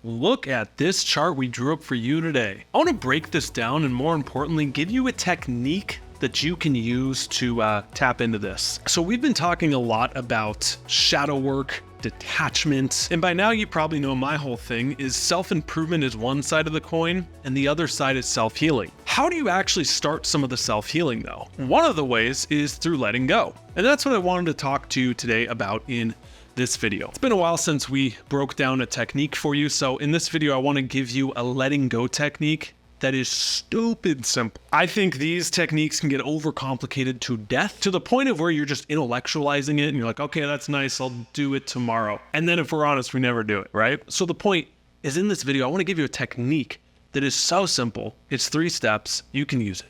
Look at this chart we drew up for you today. I want to break this down and more importantly, give you a technique that you can use to tap into this. So we've been talking a lot about shadow work, detachment, and by now you probably know my whole thing is self-improvement is one side of the coin and the other side is self-healing. How do you actually start some of the self-healing though? One of the ways is through letting go. And that's what I wanted to talk to you today about in this video. It's been a while since we broke down a technique for you. So in this video, I want to give you a letting go technique that is stupid simple. I think these techniques can get overcomplicated to death to the point of where you're just intellectualizing it and you're like, okay, that's nice, I'll do it tomorrow. And then if we're honest, we never do it, right? So the point is in this video, I want to give you a technique that is so simple. It's 3 steps, you can use it.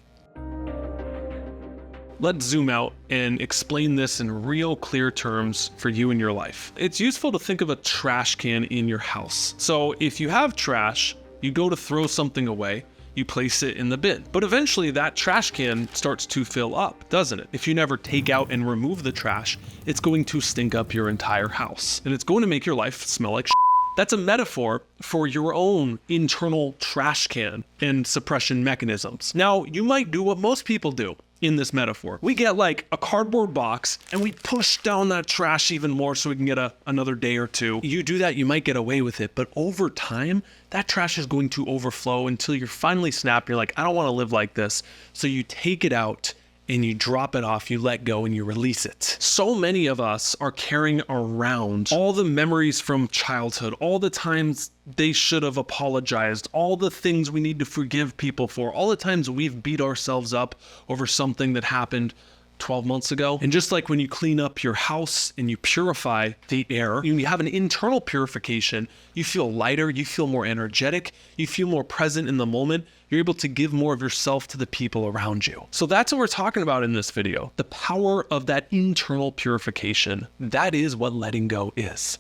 Let's zoom out and explain this in real clear terms for you in your life. It's useful to think of a trash can in your house. So if you have trash, you go to throw something away, you place it in the bin. But eventually that trash can starts to fill up, doesn't it? If you never take out and remove the trash, it's going to stink up your entire house. And it's going to make your life smell like shit. That's a metaphor for your own internal trash can and suppression mechanisms. Now, you might do what most people do in this metaphor. We get like a cardboard box and we push down that trash even more so we can get another day or two. You do that, you might get away with it, but over time, that trash is going to overflow until you're finally snapped. You're like, I don't want to live like this. So you take it out and you drop it off, you let go and you release it. So many of us are carrying around all the memories from childhood, all the times they should have apologized, all the things we need to forgive people for, all the times we've beat ourselves up over something that happened 12 months ago. And just like when you clean up your house and you purify the air, you have an internal purification, you feel lighter, you feel more energetic, you feel more present in the moment, you're able to give more of yourself to the people around you. So that's what we're talking about in this video. The power of that internal purification. That is what letting go is.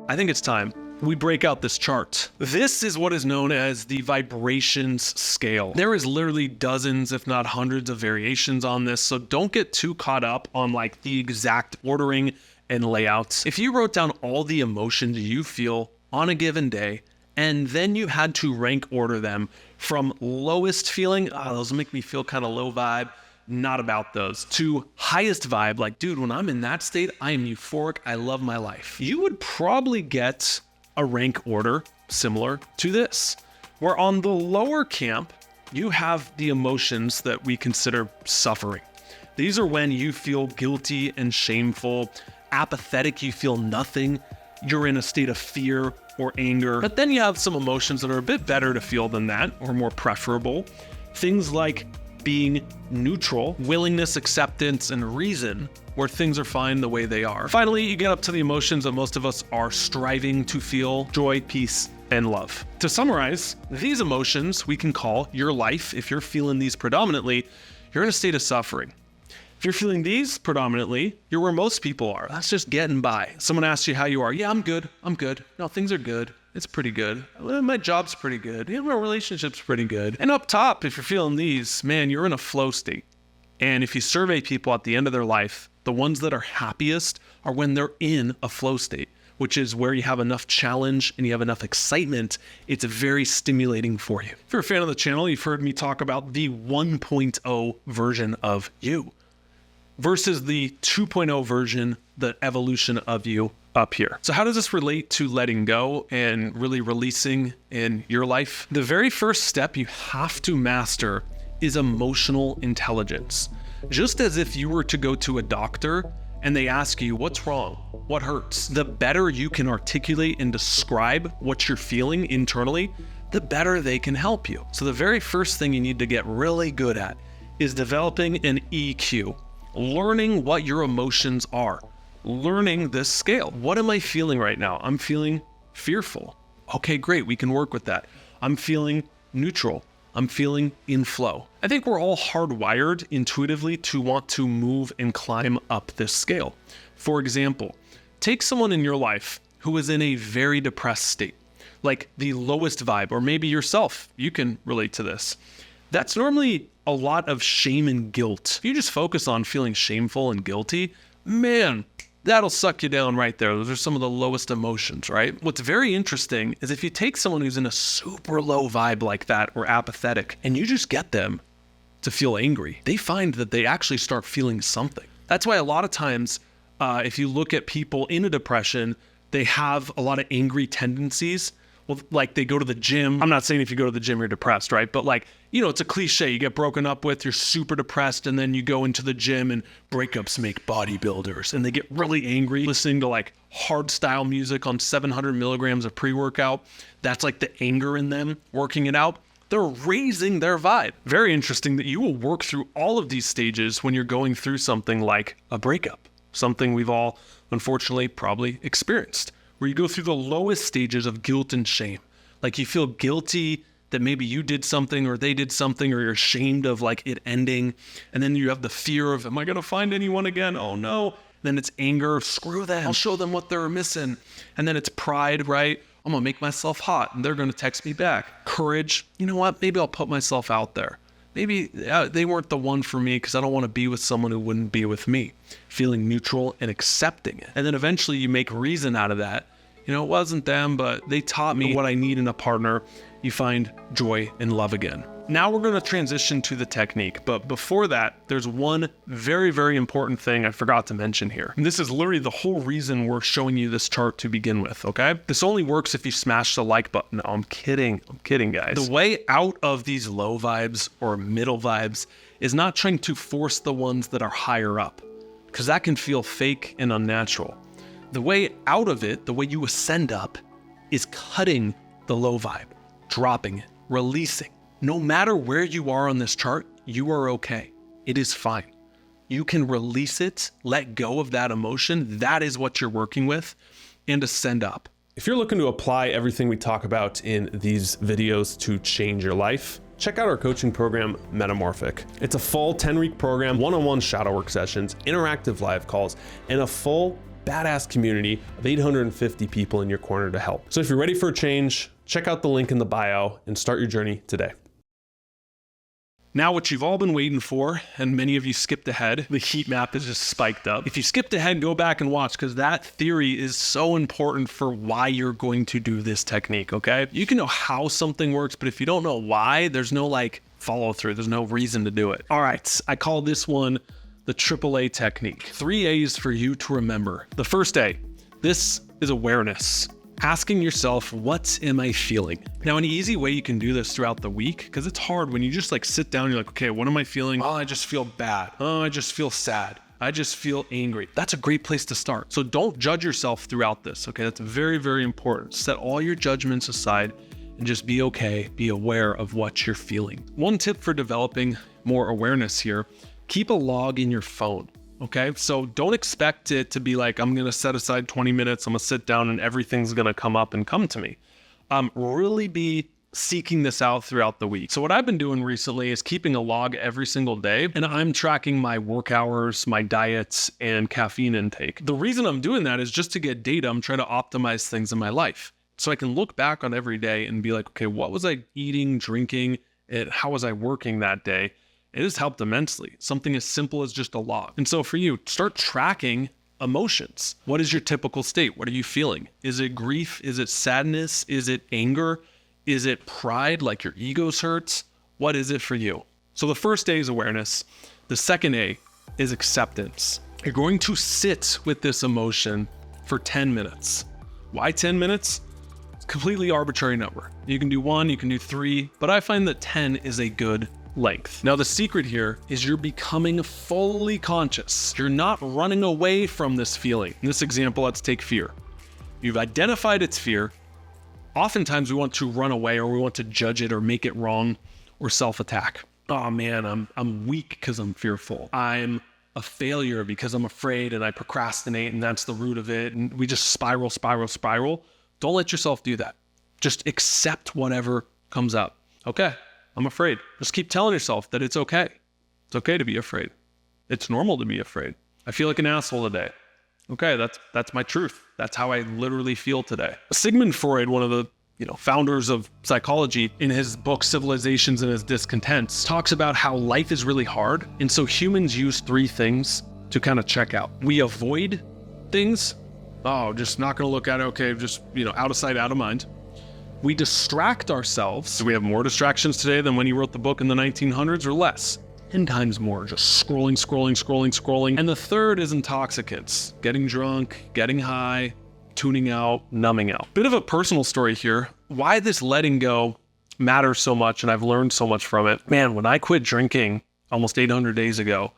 I think it's time we break out this chart. This is what is known as the vibrations scale. There is literally dozens, if not hundreds of variations on this, so don't get too caught up on like the exact ordering and layouts. If you wrote down all the emotions you feel on a given day, and then you had to rank order them from lowest feeling, those make me feel kind of low vibe, not about those, to highest vibe, like, dude, when I'm in that state, I am euphoric, I love my life. You would probably get a rank order similar to this, where on the lower camp, you have the emotions that we consider suffering. These are when you feel guilty and shameful, apathetic, you feel nothing, you're in a state of fear or anger. But then you have some emotions that are a bit better to feel than that, or more preferable. Things like being neutral, willingness, acceptance, and reason, where things are fine the way they are. Finally, you get up to the emotions that most of us are striving to feel: joy, peace, and love. To summarize, these emotions we can call your life. If you're feeling these predominantly, you're in a state of suffering. If you're feeling these predominantly, you're where most people are. That's just getting by. Someone asks you how you are. Yeah, I'm good. No, things are good. It's pretty good. My job's pretty good. Yeah, my relationship's pretty good. And up top, if you're feeling these, man, you're in a flow state. And if you survey people at the end of their life, the ones that are happiest are when they're in a flow state, which is where you have enough challenge and you have enough excitement. It's very stimulating for you. If you're a fan of the channel, you've heard me talk about the 1.0 version of you versus the 2.0 version, the evolution of you up here. So how does this relate to letting go and really releasing in your life? The very first step you have to master is emotional intelligence. Just as if you were to go to a doctor and they ask you, what's wrong? What hurts? The better you can articulate and describe what you're feeling internally, the better they can help you. So the very first thing you need to get really good at is developing an EQ, learning what your emotions are. Learning this scale. What am I feeling right now? I'm feeling fearful. Okay, great. We can work with that. I'm feeling neutral. I'm feeling in flow. I think we're all hardwired intuitively to want to move and climb up this scale. For example, take someone in your life who is in a very depressed state, like the lowest vibe, or maybe yourself. You can relate to this. That's normally a lot of shame and guilt. If you just focus on feeling shameful and guilty, man, That'll suck you down right there. Those are some of the lowest emotions, right? What's very interesting is if you take someone who's in a super low vibe like that or apathetic and you just get them to feel angry, they find that they actually start feeling something. That's why a lot of times, if you look at people in a depression, they have a lot of angry tendencies. Well, like they go to the gym. I'm not saying if you go to the gym, you're depressed, right? But like, it's a cliche. You get broken up with, you're super depressed, and then you go into the gym and breakups make bodybuilders. And they get really angry listening to like hard style music on 700 milligrams of pre-workout. That's like the anger in them working it out. They're raising their vibe. Very interesting that you will work through all of these stages when you're going through something like a breakup, something we've all unfortunately probably experienced, where you go through the lowest stages of guilt and shame. Like you feel guilty that maybe you did something or they did something, or you're ashamed of like it ending. And then you have the fear of, am I going to find anyone again? Oh no. Then it's anger. Screw them. I'll show them what they're missing. And then it's pride, right? I'm going to make myself hot and they're going to text me back. Courage. You know what? Maybe I'll put myself out there. Maybe they weren't the one for me because I don't want to be with someone who wouldn't be with me. Feeling neutral and accepting it. And then eventually you make reason out of that. It wasn't them, but they taught me what I need in a partner. You find joy and love again. Now we're going to transition to the technique. But before that, there's one very, very important thing I forgot to mention here. And this is literally the whole reason we're showing you this chart to begin with, okay? This only works if you smash the like button. No, I'm kidding, guys. The way out of these low vibes or middle vibes is not trying to force the ones that are higher up, because that can feel fake and unnatural. The way out of it, the way you ascend up, is cutting the low vibe, dropping it, releasing. No matter where you are on this chart, you are okay. It is fine. You can release it, let go of that emotion. That is what you're working with, and ascend up. If you're looking to apply everything we talk about in these videos to change your life, check out our coaching program, Metamorphic. It's a full 10-week program, one-on-one shadow work sessions, interactive live calls, and a full badass community of 850 people in your corner to help. So if you're ready for a change, check out the link in the bio and start your journey today. Now what you've all been waiting for, and many of you skipped ahead, the heat map is just spiked up. If you skipped ahead, go back and watch, because that theory is so important for why you're going to do this technique, okay? You can know how something works, but if you don't know why, there's no like follow through. There's no reason to do it. All right, I call this one the AAA technique. 3 A's for you to remember. The first A, this is awareness. Asking yourself, what am I feeling? Now, an easy way you can do this throughout the week, because it's hard when you just like sit down, you're like, okay, what am I feeling? Oh, I just feel bad. Oh, I just feel sad. I just feel angry. That's a great place to start. So don't judge yourself throughout this, okay? That's very, very important. Set all your judgments aside and just be okay, be aware of what you're feeling. One tip for developing more awareness here, keep a log in your phone. Okay, so don't expect it to be like, I'm going to set aside 20 minutes, I'm going to sit down and everything's going to come up and come to me. Really be seeking this out throughout the week. So what I've been doing recently is keeping a log every single day, and I'm tracking my work hours, my diets, and caffeine intake. The reason I'm doing that is just to get data. I'm trying to optimize things in my life. So I can look back on every day and be like, okay, what was I eating, drinking, and how was I working that day? It has helped immensely. Something as simple as just a log. And so for you, start tracking emotions. What is your typical state? What are you feeling? Is it grief? Is it sadness? Is it anger? Is it pride, like your ego's hurts? What is it for you? So the first A is awareness. The second A is acceptance. You're going to sit with this emotion for 10 minutes. Why 10 minutes? It's a completely arbitrary number. You can do 1, you can do 3, but I find that 10 is a good length. Now the secret here is you're becoming fully conscious. You're not running away from this feeling. In this example, let's take fear. You've identified its fear. Oftentimes we want to run away, or we want to judge it or make it wrong, or self-attack. Oh man, I'm weak because I'm fearful. I'm a failure because I'm afraid and I procrastinate, and that's the root of it. And we just spiral. Don't let yourself do that. Just accept whatever comes up. Okay, I'm afraid. Just keep telling yourself that it's okay. It's okay to be afraid. It's normal to be afraid. I feel like an asshole today. Okay, that's my truth. That's how I literally feel today. Sigmund Freud, one of the founders of psychology, in his book Civilizations and His Discontents, talks about how life is really hard. And so humans use 3 things to kind of check out. We avoid things, oh, just not going to look at it. Okay, just, out of sight, out of mind. We distract ourselves. Do we have more distractions today than when he wrote the book in the 1900s or less? 10 times more, just scrolling. And the third is intoxicants, getting drunk, getting high, tuning out, numbing out. Bit of a personal story here. Why this letting go matters so much, and I've learned so much from it. Man, when I quit drinking almost 800 days ago,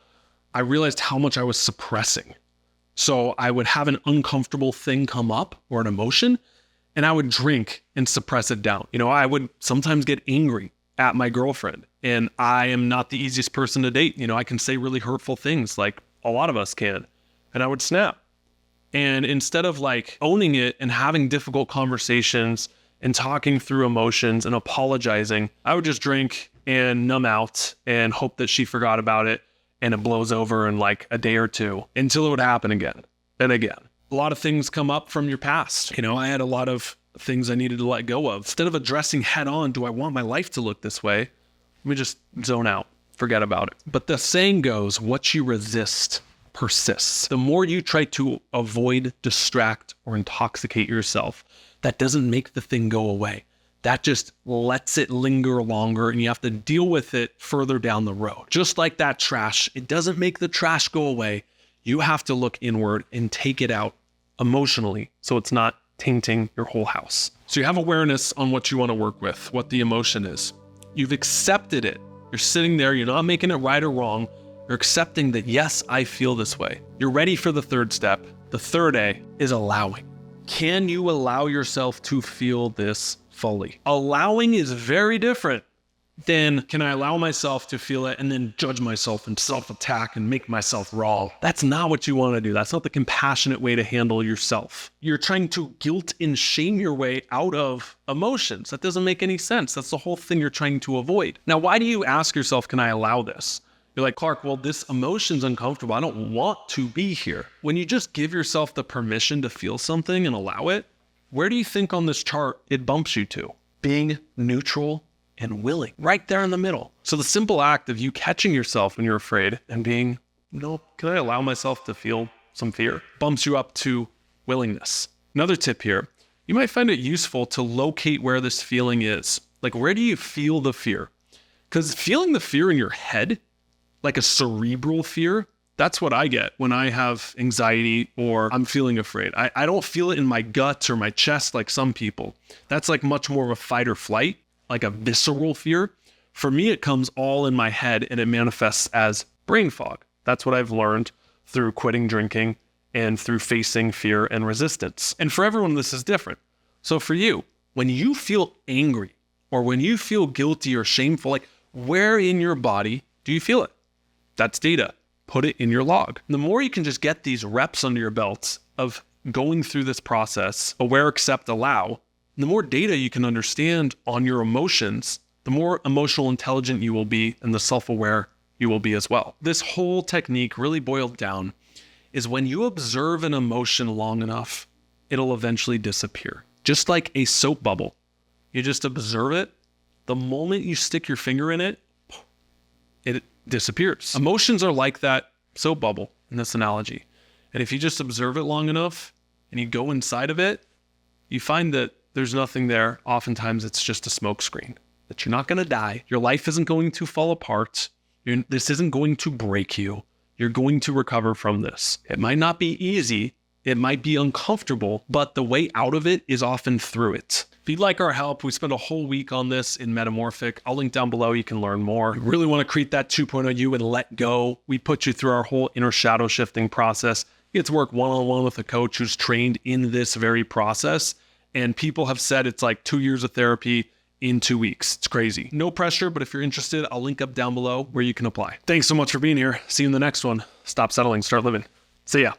I realized how much I was suppressing. So I would have an uncomfortable thing come up or an emotion, and I would drink and suppress it down. I would sometimes get angry at my girlfriend, and I am not the easiest person to date. I can say really hurtful things like a lot of us can, and I would snap. And instead of owning it and having difficult conversations and talking through emotions and apologizing, I would just drink and numb out and hope that she forgot about it and it blows over in a day or two until it would happen again and again. A lot of things come up from your past. I had a lot of things I needed to let go of. Instead of addressing head on, do I want my life to look this way? Let me just zone out, forget about it. But the saying goes, what you resist persists. The more you try to avoid, distract, or intoxicate yourself, that doesn't make the thing go away. That just lets it linger longer, and you have to deal with it further down the road. Just like that trash, it doesn't make the trash go away. You have to look inward and take it out emotionally so it's not tainting your whole house. So you have awareness on what you want to work with, what the emotion is. You've accepted it. You're sitting there, you're not making it right or wrong. You're accepting that, yes, I feel this way. You're ready for the third step. The third A is allowing. Can you allow yourself to feel this fully? Allowing is very different than, can I allow myself to feel it and then judge myself and self-attack and make myself wrong? That's not what you want to do. That's not the compassionate way to handle yourself. You're trying to guilt and shame your way out of emotions. That doesn't make any sense. That's the whole thing you're trying to avoid. Now, why do you ask yourself, can I allow this? You're like, Clark, well, this emotion's uncomfortable. I don't want to be here. When you just give yourself the permission to feel something and allow it, where do you think on this chart it bumps you to? Being neutral and willing, right there in the middle. So the simple act of you catching yourself when you're afraid and being, can I allow myself to feel some fear? Bumps you up to willingness. Another tip here, you might find it useful to locate where this feeling is. Where do you feel the fear? Because feeling the fear in your head, like a cerebral fear, that's what I get when I have anxiety or I'm feeling afraid. I don't feel it in my guts or my chest like some people. That's much more of a fight or flight, like a visceral fear. For me, it comes all in my head and it manifests as brain fog. That's what I've learned through quitting drinking and through facing fear and resistance. And for everyone, this is different. So for you, when you feel angry or when you feel guilty or shameful, where in your body do you feel it? That's data. Put it in your log. The more you can just get these reps under your belts of going through this process, aware, accept, allow, the more data you can understand on your emotions, the more emotional intelligent you will be and the self-aware you will be as well. This whole technique really boiled down is when you observe an emotion long enough, it'll eventually disappear. Just like a soap bubble. You just observe it. The moment you stick your finger in it, it disappears. Emotions are like that soap bubble in this analogy. And if you just observe it long enough and you go inside of it, you find that there's nothing there. Oftentimes it's just a smoke screen, that you're not going to die. Your life isn't going to fall apart. This isn't going to break you. You're going to recover from this. It might not be easy. It might be uncomfortable, but the way out of it is often through it. If you'd like our help, we spent a whole week on this in Metamorphic. I'll link down below. You can learn more. You really want to create that 2.0 you and let go. We put you through our whole inner shadow shifting process. You get to work one-on-one with a coach who's trained in this very process. And people have said it's 2 years of therapy in 2 weeks. It's crazy. No pressure, but if you're interested, I'll link up down below where you can apply. Thanks so much for being here. See you in the next one. Stop settling, start living. See ya.